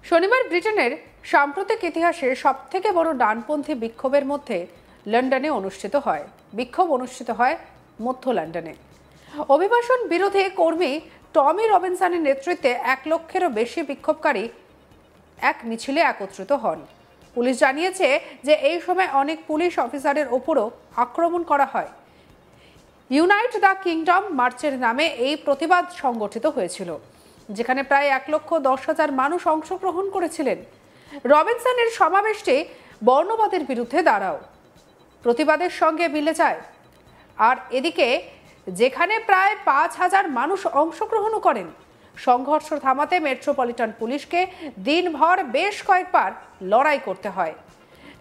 শনিবার ব্রিটেনের সাম্প্রতিক ইতিহাসে সবথেকে বড় ডানপন্থী বিক্ষোভের মধ্যে লন্ডনে অনুষ্ঠিত হয়। বিক্ষোভ অনুষ্ঠিত হয় মধ্য লন্ডনে। অভিবাসন বিরোধী কর্মী টমি রবিনসনের নেতৃত্বে 1 লক্ষেরও বেশি বিক্ষোভকারী এক মিছিলে একত্রিত হন। পুলিশ জানিয়েছে যে এই সময় অনেক পুলিশ অফিসারের ওপরও আক্রমণ করা হয়। ইউনাইট দ্য কিংডম মার্চের নামে এই প্রতিবাদ সংগঠিত হয়েছিল, যেখানে প্রায় 1,10,000 মানুষ অংশগ্রহণ করেছিলেন। রবিনসনের সমাবেশটি বর্ণবাদের বিরুদ্ধে দাঁড়াও প্রতিবাদের সঙ্গে মিলে যায়। আর এদিকে যেখানে প্রায় 5,000 মানুষ অংশগ্রহণ করেন, সংঘর্ষ থামাতে মেট্রোপলিটন পুলিশকে দিনভর বেশ কয়েকবার লড়াই করতে হয়।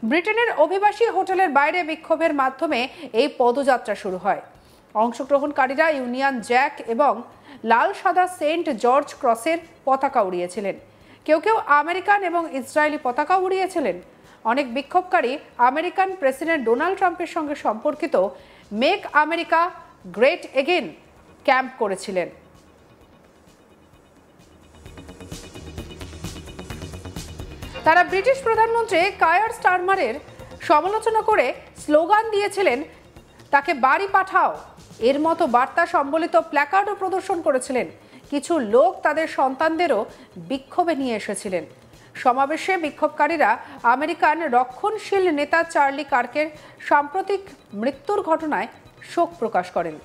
ব্রিটেনের অভিবাসী হোটেলের বাইরে বিক্ষোভের মাধ্যমে এই পদযাত্রা শুরু হয়। অংশগ্রহণকারীরা ইউনিয়ন জ্যাক এবং লাল সাদা সেন্ট জর্জ ক্রসের পতাকা উড়িয়েছিলেন। কেউ কেউ আমেরিকান এবং ইসরায়েলি পতাকা উড়িয়েছিলেন। অনেক বিক্ষোভকারী আমেরিকান প্রেসিডেন্ট ডোনাল্ড ট্রাম্পের সঙ্গে সম্পর্কিত make America great again camp করেছিলেন। তারা ব্রিটিশ প্রধানমন্ত্রী কায়ার স্টারমারের সমালোচনা করে স্লোগান দিয়েছিলেন, তাকে বাড়ি পাঠাও, এর মতো বার্তা সম্বলিত প্ল্যাকার্ডও প্রদর্শন করেছিলেন। কিছু লোক তাদের সন্তানদেরও বিক্ষোভে নিয়ে এসেছিলেন। সমাবেশে বিক্ষোভকারীরা আমেরিকান রক্ষণশীল নেতা চার্লি কার্কের সাম্প্রতিক মৃত্যুর ঘটনায় শোক প্রকাশ করেন।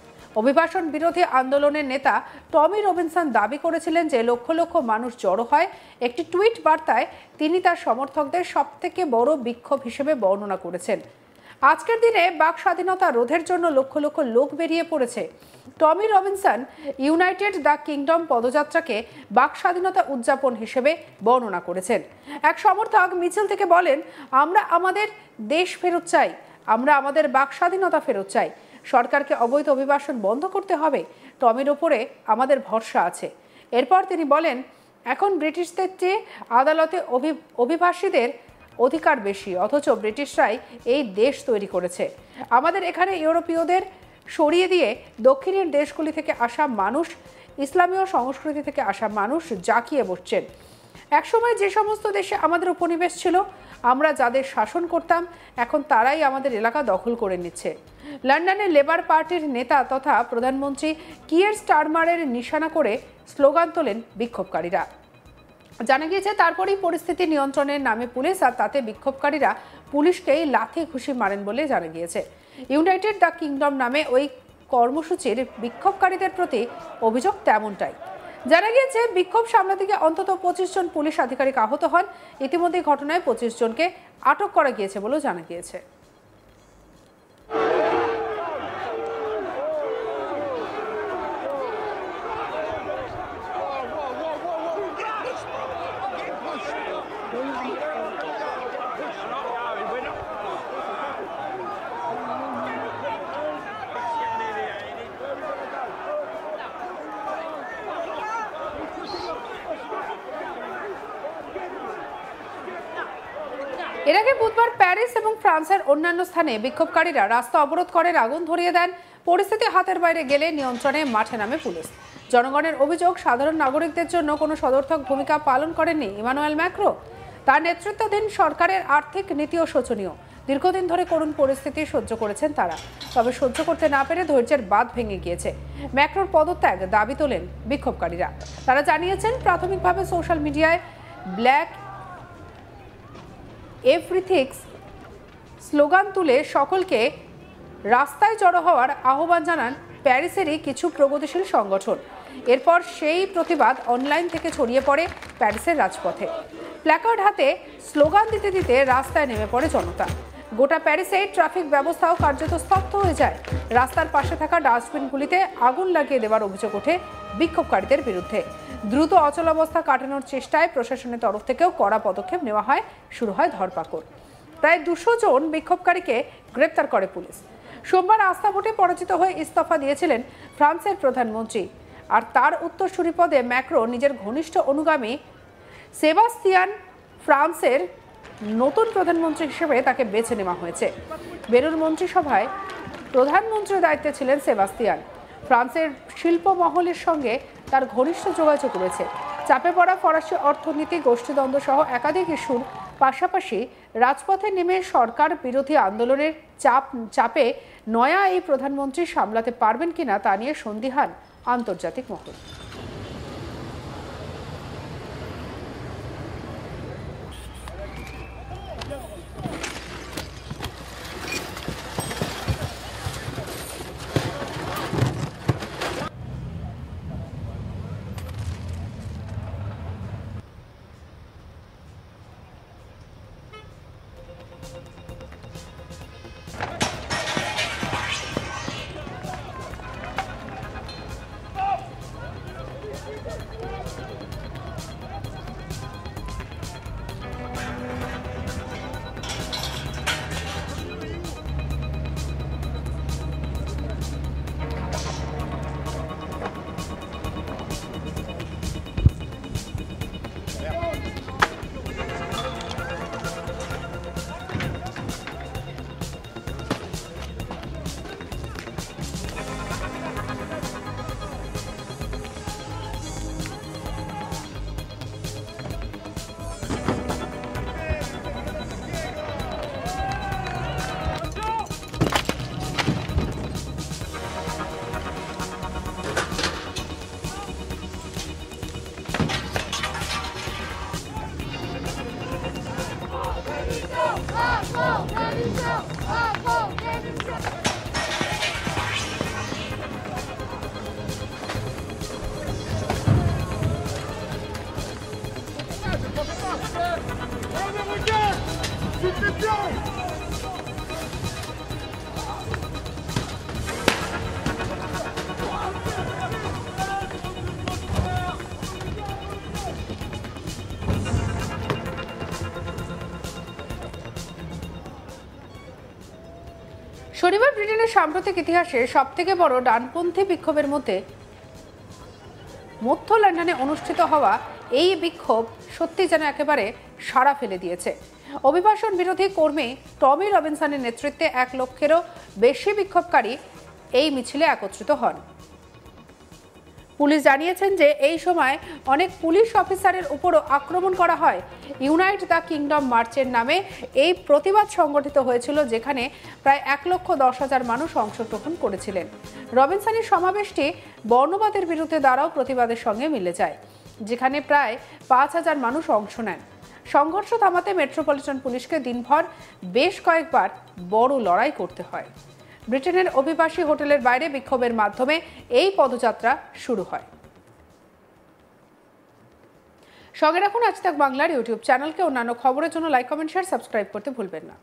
অভিবাসন বিরোধী আন্দোলনের নেতা টমি রবিনসন দাবি করেছিলেন যে লক্ষ লক্ষ মানুষ জড়ো হয়। একটি টুইট বার্তায় তিনি তার সমর্থকদের সবথেকে বড় বিক্ষোভ হিসেবে বর্ণনা করেছেন। আজকের দিনে বাক স্বাধীনতা রোধের জন্য লক্ষ লক্ষ লোক বেরিয়ে পড়েছে। টমি রবিনসন ইউনাইটেড দ্য কিংডম পদযাত্রাকে বাক স্বাধীনতা উদযাপন হিসেবে বর্ণনা করেছেন। এক সমর্থক মিছিল থেকে বলেন, আমরা আমাদের দেশ ফেরত চাই, আমরা আমাদের বাক স্বাধীনতা ফেরত চাই, সরকারকে অবৈধ অভিবাসন বন্ধ করতে হবে, টমির ওপরে আমাদের ভরসা আছে। এরপর তিনি বলেন, এখন ব্রিটিশদের চেয়ে আদালতে অভিবাসীদের অধিকার বেশি, অথচ ব্রিটিশরাই এই দেশ তৈরি করেছে। আমাদের এখানে ইউরোপীয়দের সরিয়ে দিয়ে দক্ষিণের দেশগুলি থেকে আসা মানুষ, ইসলামীয় সংস্কৃতি থেকে আসা মানুষ জাঁকিয়ে বসছেন। একসময় যে সমস্ত দেশে আমাদের উপনিবেশ ছিল, আমরা যাদের শাসন করতাম, এখন তারাই আমাদের এলাকা দখল করে নিচ্ছে। লন্ডনে লেবার পার্টির নেতা তথা প্রধানমন্ত্রী কিয়ার স্টারমারের নিশানা করে স্লোগান তোলেন বিক্ষোভকারীরা। জানা গিয়েছে তারপরেই পরিস্থিতি নিয়ন্ত্রণের নামে পুলিশ, আর তাতে বিক্ষোভকারীরা পুলিশকেই লাথি ঘুষি মারেন বলে জানা গিয়েছে। ইউনাইটেড দ্য কিংডম নামে ওই কর্মসূচির বিক্ষোভকারীদের প্রতি অভিযোগ তেমনটাই। জানা গিয়েছে বিক্ষোভ সামলাতে গিয়ে অন্তত 25 জন পুলিশ আধিকারিক আহত হন। ইতিমধ্যে ঘটনায় 25 জনকে আটক করা গিয়েছে বলেও জানা গিয়েছে। এর আগে বুধবার প্যারিস এবং ফ্রান্সের অন্যান্য স্থানে বিক্ষোভকারীরা রাস্তা অবরোধ করেন, আগুন ধরিয়ে দেন। পরিস্থিতি হাতের বাইরে গেলে নিয়ন্ত্রণে মাঠে নামে পুলিশ। জনগণের অভিযোগ, সাধারণ নাগরিকদের জন্য কোনো সদর্থক ভূমিকা পালন করেননি ইমানুয়েল ম্যাক্রো। তার নেতৃত্বাধীন সরকারের আর্থিক নীতিও শোচনীয়। দীর্ঘদিন ধরে করুণ পরিস্থিতি সহ্য করেছেন তারা, তবে সহ্য করতে না পেরে ধৈর্যের বাঁধ ভেঙে গিয়েছে। ম্যাক্রোর পদত্যাগ দাবি তোলেন বিক্ষোভকারীরা। তারা জানিয়েছেন, প্রাথমিকভাবে সোশ্যাল মিডিয়ায় ব্ল্যাক এভরিথিংস স্লোগান তুলে সকলকে রাস্তায় জড়ো হওয়ার আহ্বান জানান প্যারিসেরই কিছু প্রগতিশীল সংগঠন। এরপর সেই প্রতিবাদ অনলাইন থেকে ছড়িয়ে পড়ে প্যারিসের রাজপথে। প্ল্যাকার্ড হাতে স্লোগান দিতে দিতে রাস্তায় নেমে পড়ে জনতা। গোটা প্যারিসে ট্রাফিক ব্যবস্থাও কার্যত স্তব্ধ হয়ে যায়। রাস্তার পাশে থাকা ডাস্টবিনগুলিতে আগুন লাগিয়ে দেওয়ার অভিযোগ ওঠে বিক্ষোভকারীদের বিরুদ্ধে। দ্রুত অচলাবস্থা কাটানোর চেষ্টায় প্রশাসনের তরফ থেকেও কড়া পদক্ষেপ নেওয়া হয়। শুরু হয় ধরপাকড়। প্রায় 200 জন বিক্ষোভকারীকে গ্রেপ্তার করে পুলিশ। সোমবার আস্থা ভোটে পরাজিত হয়ে ইস্তফা দিয়েছিলেন ফ্রান্সের প্রধানমন্ত্রী, আর তার উত্তরসূরি পদে ম্যাক্রো নিজের ঘনিষ্ঠ অনুগামী সেবাস্তিয়ান ফ্রান্সের নতুন প্রধানমন্ত্রী হিসেবে তাকে বেছে নেওয়া হয়েছে। বেরুর মন্ত্রিসভায় প্রধানমন্ত্রীর দায়িত্বে ছিলেন সেবাস্তিয়ান। ফ্রান্সের শিল্প মহলের সঙ্গে তার ঘনিষ্ঠ যোগাযোগ রয়েছে। চাপে পড়া ফরাসি অর্থনীতি, গোষ্ঠীদ্বন্দ্ব সহ একাধিক ইস্যুর পাশাপাশি রাজপথে নেমে সরকার বিরোধী আন্দোলনের চাপে নয়া এই প্রধানমন্ত্রী সামলাতে পারবেন কিনা তা নিয়ে সন্দিহান আন্তর্জাতিক মহল। শনিবার ব্রিটেনের সাম্প্রতিক ইতিহাসে সবথেকে বড় ডানপন্থী বিক্ষোভের মধ্যে মধ্য লন্ডনে অনুষ্ঠিত হওয়া এই বিক্ষোভ সত্যি যেন একেবারে সাড়া ফেলে দিয়েছে। অভিবাসন বিরোধী কর্মী টমি রবিনসনের নেতৃত্বে 1 লক্ষেরও বেশি বিক্ষোভকারী এই মিছিলে একত্রিত হন। পুলিশ জানিয়েছেন যে এই সময় অনেক পুলিশ অফিসারের উপরও আক্রমণ করা হয়। ইউনাইট দ্য কিংডম মার্চের নামে এই প্রতিবাদ সংগঠিত হয়েছিল, যেখানে প্রায় 1,10,000 মানুষ অংশগ্রহণ করেছিলেন। রবিনসনের সমাবেশটি বর্ণবাদের বিরুদ্ধে দ্বারাও প্রতিবাদের সঙ্গে মিলে যায়, যেখানে প্রায় 5,000 মানুষ অংশ নেন। সংঘর্ষ থামাতে মেট্রোপলিটন পুলিশকে দিনভর বেশ কয়েকবার বড় লড়াই করতে হয়। ব্রিটেনের অভিবাসী হোটেলের বাইরে বিক্ষোভের মাধ্যমে এই পদযাত্রা শুরু হয়। সঙ্গে রাখুন আজ তাক বাংলার ইউটিউব চ্যানেলকে। অন্যান্য খবরের জন্য লাইক, কমেন্ট, শেয়ার, সাবস্ক্রাইব করতে ভুলবেন না।